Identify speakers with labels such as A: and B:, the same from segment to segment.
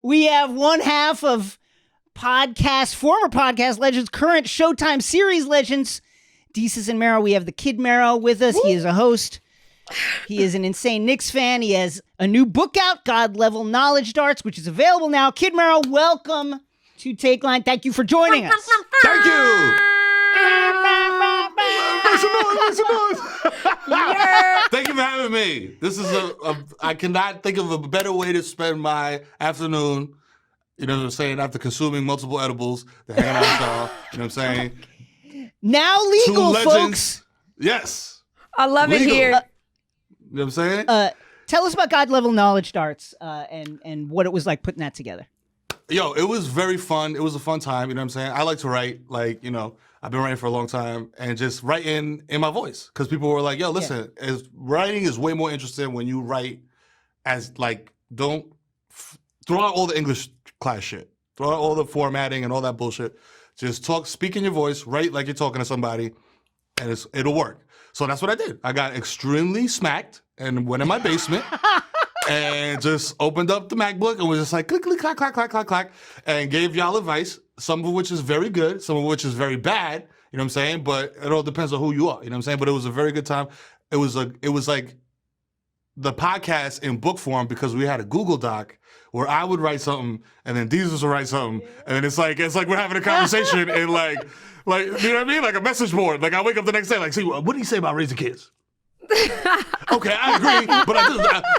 A: We have one half of former podcast legends, current Showtime series legends, Desus and Mero. We have the Kid Mero with us. He is a host. He is an insane Knicks fan. He has a new book out, God Level Knowledge Darts, which is available now. Kid Mero, welcome to Takeline. Thank you for joining us.
B: Thank you. Thank you for having me. This is I cannot think of a better way to spend my afternoon, you know what I'm saying, after consuming multiple edibles, to hang out with y'all, you know what I'm saying?
A: Now legal, folks.
B: Yes.
C: I love
B: legal.
C: it here.
B: You know what I'm saying?
A: Tell us about God Level Knowledge Darts and what it was like putting that together.
B: Yo, it was very fun. It was a fun time, you know what I'm saying? I like to write, like, you know, I've been writing for a long time, and just writing in my voice. Because people were like, yo, listen, writing is way more interesting when you write as, like, don't throw out all the English class shit. Throw out all the formatting and all that bullshit. Just speak in your voice, write like you're talking to somebody, and it'll work. So that's what I did. I got extremely smacked and went in my basement and just opened up the MacBook and was just like, click, click, clack, clack, clack, clack, clack, and gave y'all advice, some of which is very good, some of which is very bad, you know what I'm saying? But it all depends on who you are, you know what I'm saying? But it was a very good time. It was like the podcast in book form, because we had a Google Doc where I would write something and then Desus would write something, and it's like we're having a conversation in like, you know what I mean? Like a message board. Like I wake up the next day, like, see, what do you say about raising kids? Okay, I agree, but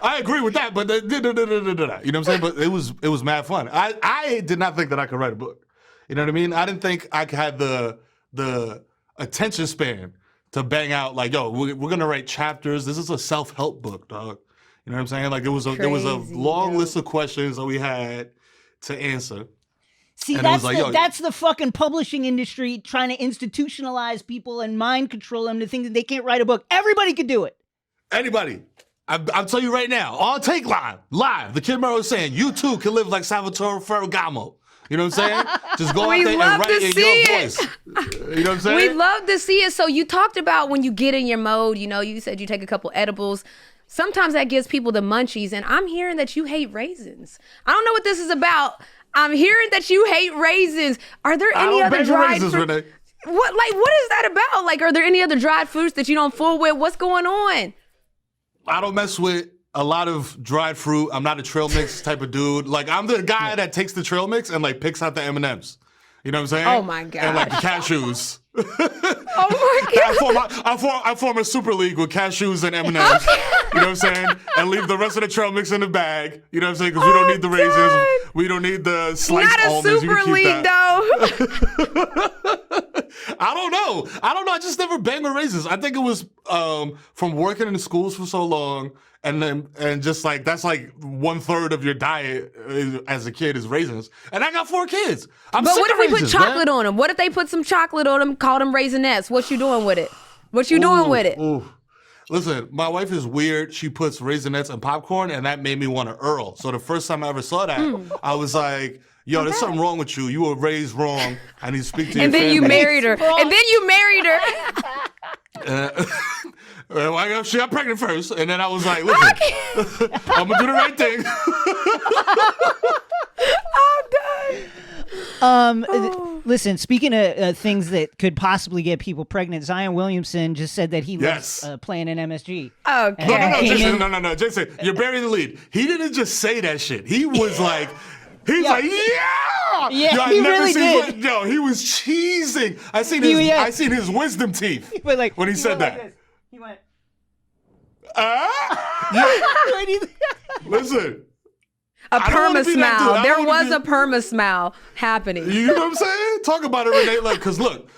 B: I agree with that, but you know what I'm saying? But it was mad fun. I did not think that I could write a book. You know what I mean? I didn't think I had the attention span to bang out like, yo, we're gonna write chapters. This is a self-help book, dog. You know what I'm saying? Like there was a long list of questions that we had to answer.
A: See, that's the fucking publishing industry trying to institutionalize people and mind control them to think that they can't write a book. Everybody could do it.
B: Anybody. I'll tell you right now, on Takeline, live, the Kid Mero is saying, you too can live like Salvatore Ferragamo. You know what I'm saying? Just go out there and write in your voice. You know what I'm saying?
C: We love to see it. So you talked about when you get in your mode, you know, you said you take a couple edibles. Sometimes that gives people the munchies, and I'm hearing that you hate raisins. I don't know what this is about. I'm hearing that you hate raisins. Are there any other dried fruits? Renee. What is that about? Like, are there any other dried fruits that you don't fool with? What's going on?
B: I don't mess with a lot of dried fruit. I'm not a trail mix type of dude. Like, I'm the guy that takes the trail mix and like picks out the M&Ms. You know what I'm saying?
C: Oh my god!
B: And like the cashews.
C: Oh my god!
B: I form a super league with cashews and M&Ms. You know what I'm saying? And leave the rest of the trail mix in the bag. You know what I'm saying? Because we don't need the raisins. We don't need the sliced almonds.
C: Not a super league
B: though. I don't know. I just never banged with raisins. I think it was from working in the schools for so long. And just like, that's like 1/3 of your diet as a kid is raisins. And I got 4 kids. But
C: what if we put chocolate on them? What if they put some chocolate on them, call them Raisinets? What you doing with it? What you doing with it?
B: Ooh. Listen, my wife is weird. She puts Raisinets and popcorn, and that made me want to Earl. So the first time I ever saw that, I was like, yo, there's something wrong with you. You were raised wrong. I need to speak to your family.
C: And then you married her. And then you married her.
B: She got pregnant first, and then I was like, listen, I'm going to do the right thing.
C: I'm done.
A: Listen, speaking of things that could possibly get people pregnant, Zion Williamson just said that he loves playing in MSG.
C: Okay.
B: No, Jason, you're burying the lead. He didn't just say that shit. He was like... He's like, yeah!
A: Yeah, he really did.
B: Yo, he was cheesing. I seen his wisdom teeth when he said that.
A: Like he went,
B: Listen.
C: A perma smile. There was a perma smile happening.
B: You know what I'm saying? Talk about it, Renee. Like, because look,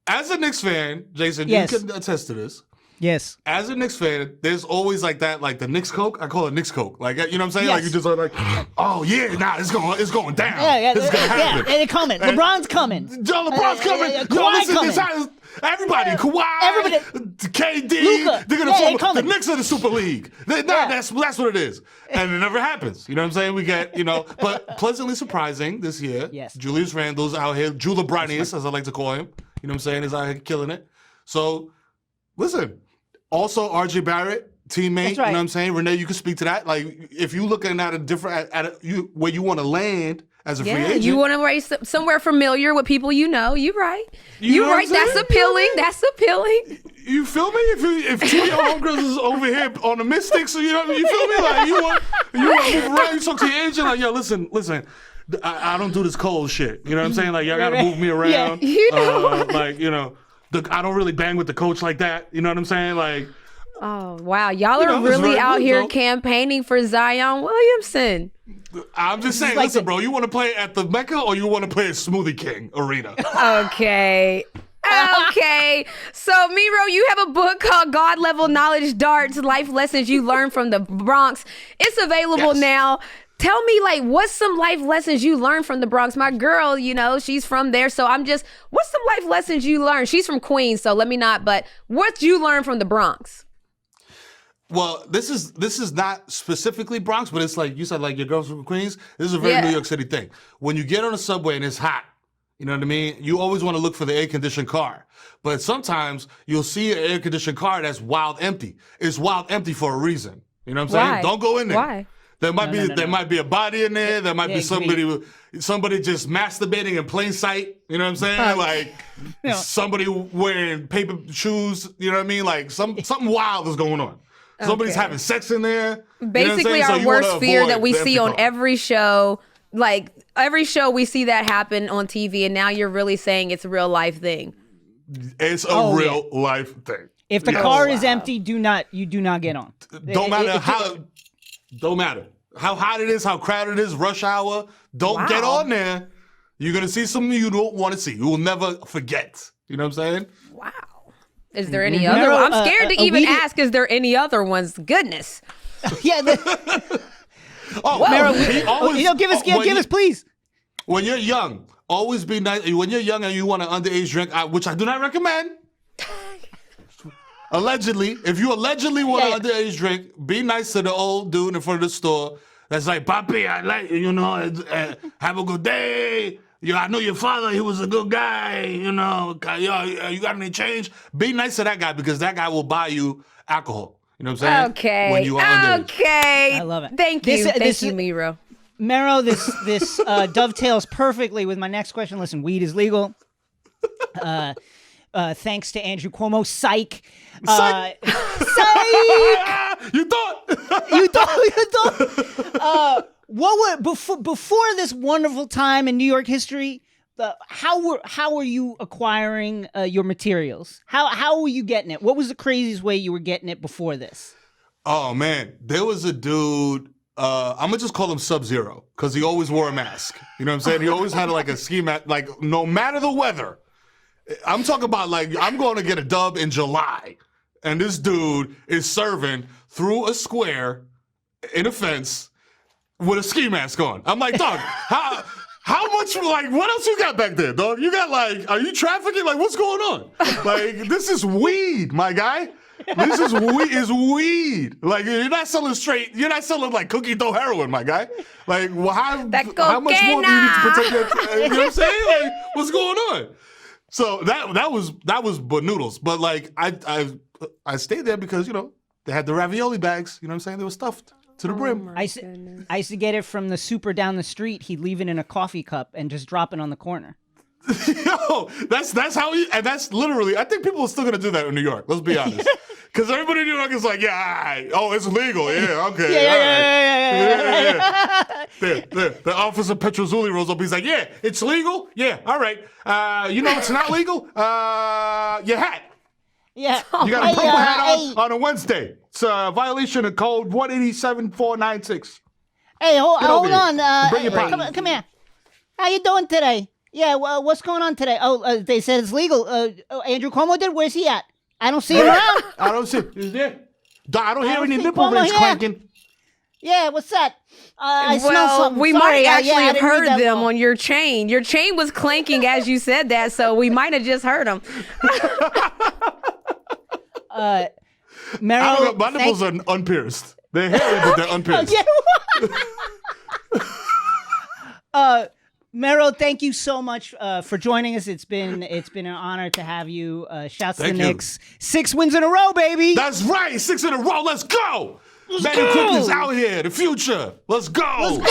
B: as a Knicks fan, Jason, you can attest to this.
A: Yes.
B: As a Knicks fan, there's always like that, like the Knicks Coke. I call it Knicks Coke. Like, you know what I'm saying?
A: Yes.
B: Like, you just are like, oh yeah, it's going down.
A: Yeah.
B: This is gonna happen.
A: Yeah, and it's coming. LeBron's coming.
B: LeBron's coming.
A: Kawhi's coming.
B: Everybody, Kawhi, KD,
A: Luka.
B: They're gonna form the Knicks of the Super League. That's what it is, and it never happens. You know what I'm saying? We get, but pleasantly surprising this year.
A: Yes.
B: Julius Randle's out here, Jula Branius, as I like to call him. You know what I'm saying? Is out here killing it. So, listen. Also, RJ Barrett teammate.
A: That's right.
B: You know what I'm saying? Renee, you can speak to that. Like, if you looking at a different, where you want to land as a free agent.
C: You want to race somewhere familiar with people you know. You right. You
B: know
C: right.
B: what I'm
C: That's
B: saying?
C: appealing. That's appealing.
B: You feel me? If two of your homegirls is over here on the Mystics, you know, you feel me? Like you want to move around. You talk to your agent like, yo, listen. I don't do this cold shit. You know what I'm saying? Like, y'all gotta move me around.
C: Yeah, you know.
B: Like, you know, I don't really bang with the coach like that. You know what I'm saying? Like,
C: Oh, wow. Y'all are really out here campaigning for Zion Williamson.
B: I'm just saying, listen, bro, you want to play at the Mecca or you want to play at Smoothie King Arena?
C: Okay. Okay. So, Mero, you have a book called God Level Knowledge Darts, Life Lessons You Learned from the Bronx. It's available now. Tell me, like, what's some life lessons you learned from the Bronx? My girl, you know, she's from there. So what's some life lessons you learned? She's from Queens, so let me not, but what you learned from the Bronx?
B: Well, this is not specifically Bronx, but it's like you said, like your girl's from Queens. This is a very New York City thing. When you get on a subway and it's hot, you know what I mean? You always want to look for the air-conditioned car. But sometimes you'll see an air-conditioned car that's wild empty. It's wild empty for a reason. You know what I'm saying? Don't go in there.
C: Why?
B: There might be a body in there. There might be somebody just masturbating in plain sight. You know what I'm saying? Like somebody wearing paper shoes. You know what I mean? Like something wild is going on. Somebody's having sex in there.
C: Basically, our worst fear that we see on every show. Like every show, we see that happen on TV, and now you're really saying it's a real life thing.
B: It's a real life thing.
A: If the car is empty, you do not get on.
B: Don't matter how hot it is, how crowded it is, rush hour. Don't get on there. You're gonna see something you don't want to see. You will never forget. You know what I'm saying? Wow.
C: Is there any other one? I'm scared to even ask, is there any other ones? Goodness.
A: Mero, give us, please.
B: When you're young, always be nice. When you're young and you want an underage drink, which I do not recommend. Allegedly, if you allegedly want an underage drink, be nice to the old dude in front of the store that's like, Papi, I like you, you know, have a good day. I know your father, he was a good guy, you know, you got any change? Be nice to that guy because that guy will buy you alcohol. You know what I'm saying?
C: Okay.
B: When you are underage.
C: Okay.
A: I love it.
C: Thank you, Mero.
A: Mero, this dovetails perfectly with my next question. Listen, weed is legal. Thanks to Andrew Cuomo. Psych.
B: Psych. You thought.
A: What were before this wonderful time in New York history? How were you acquiring your materials? How were you getting it? What was the craziest way you were getting it before this?
B: Oh man, there was a dude. I'm gonna just call him Sub-Zero because he always wore a mask. You know what I'm saying? He always had like a ski mask. Like no matter the weather, I'm talking about like I'm going to get a dub in July, and this dude is serving through a square in a fence with a ski mask on. I'm like, dog, how much, like, what else you got back there, dog? You got, like, are you trafficking? Like, what's going on? Like, this is weed, my guy. This is weed. Like, you're not selling, like, cookie dough heroin, my guy. Like, well, how much more do you need to protect your, you know what I'm saying? Like, what's going on? So that was banoodles. But, like, I stayed there because, you know, they had the ravioli bags. You know what I'm saying? They were stuffed to the brim.
A: I used to get it from the super down the street. He'd leave it in a coffee cup and just drop it on the corner.
B: Yo, that's how and that's literally, I think people are still going to do that in New York. Let's be honest. Because everybody in New York is like, it's legal. Yeah, okay. Yeah. The officer Petrozzulli rolls up. He's like, yeah, it's legal. Yeah, all right. You know it's not legal? Your hat.
A: Yeah.
B: You got a purple hat on a Wednesday. It's a violation of code 187-496.
A: Hey, hold on.
B: Bring your pot.
A: Come here. How you doing today? Yeah, well, what's going on today? They said it's legal. Andrew Cuomo did? Where's he at? I don't see him around.
B: I don't see him. He's there. I don't hear any nipple rings clanking.
A: Yeah, what's that? I smell something.
C: We might actually have heard them on your chain. Your chain was clanking as you said that, so we might have just heard them.
A: Mero,
B: my nipples are unpierced. They're hairy, but they're unpierced.
A: Mero, thank you so much for joining us. It's been an honor to have you. Shouts to the Knicks. 6 wins in a row, baby.
B: That's right. 6 in a row. Let's go. Manny Quickness out here. The future. Let's go.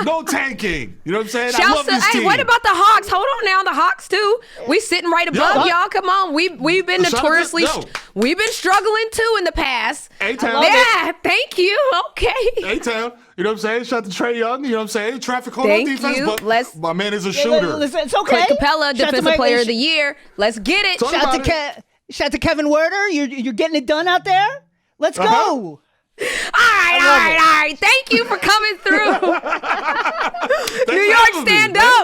B: No tanking. You know what I'm saying? I love this team.
C: What about the Hawks? Hold on now. The Hawks, too. We sitting right above y'all. Come on. We've been notoriously... We've been struggling, too, in the past.
B: A-Town.
C: Yeah, thank you. Okay.
B: A-Town. You know what I'm saying? Shout to Trey Young. You know what I'm saying? Traffic cone on defense.
C: You.
B: But my man is a shooter.
A: Listen, it's okay.
C: Clint Capella, Defensive Player of the Year. Let's get it.
A: Shout to Kevin Werder. You're getting it done out there. Let's go.
C: All right. Thank you for coming through. New York, stand up.